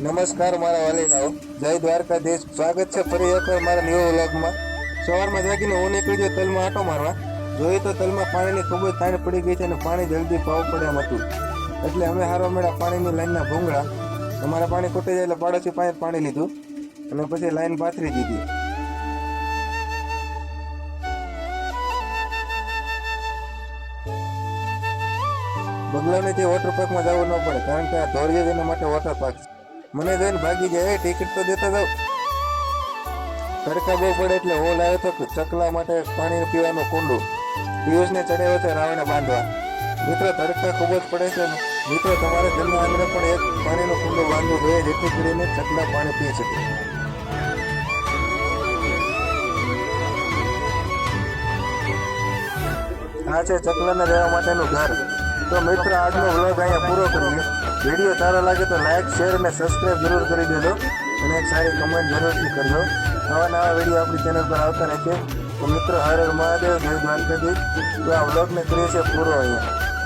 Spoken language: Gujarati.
નમસ્કાર મારા વાલીનાઓ, જય દ્વારકાધીશ. સ્વાગત છે ફરી એકવાર મારા ન્યૂ વ્લોગમાં. સવારમાં જાગીને હું નીકળી ગયો તલમાં આંટો મારવા. જોયું તો તલમાં પાણીની ખૂબ જ તાણ પડી ગઈ છે અને પાણી જલ્દી પાવ પડે એમ હતું. એટલે અમે હારવા મળ્યા પાણીની લાઈનના ભૂંગળા. અમારા પાણી ખૂટી જાય એટલે પાડોશી પાણી લીધું અને પછી લાઈન પાથરી દીધી. બગલાને તે વોટર પાર્કમાં જવું ન પડે, કારણ કે આ ધોળિયા એના માટે વોટર પાર્ક છે. મને જોઈને ભાગી જાય, ટિકિટ તો દેતા જાવ. તડકા બહુ પડે એટલે હોલ આવ્યો તો ચકલા માટે પાણી પીવાનું કુંડું. પિયુષને ચડાવ્યો છે રાવણે બાંધવા. મિત્રો, તડકા ખૂબ જ પડે છે. મિત્રો, તમારે ઘરના આંગણે પણ એક પાણીનું કુંડું બાંધવું જોઈએ, જેથી કરીને ચકલા પાણી પી શકે. આ છે ચકલાને રહેવા માટેનું ઘર. તો મિત્રો, આજનો વ્લોગ અહીંયા પૂરો કરીએ. વિડીયો સારો લાગે તો લાઈક, શેર અને સબસ્ક્રાઈબ જરૂર કરી દેજો અને એક સારી કમેન્ટ જરૂરથી કરજો. નવા નવા વિડીયો આપણી ચેનલ પર આવતા રહેશે. તો મિત્રો, હર હર મહાદેવ, જય દ્વારકાધીશ. તો આ વ્લોગને કરીએ છીએ પૂરો અહીંયા.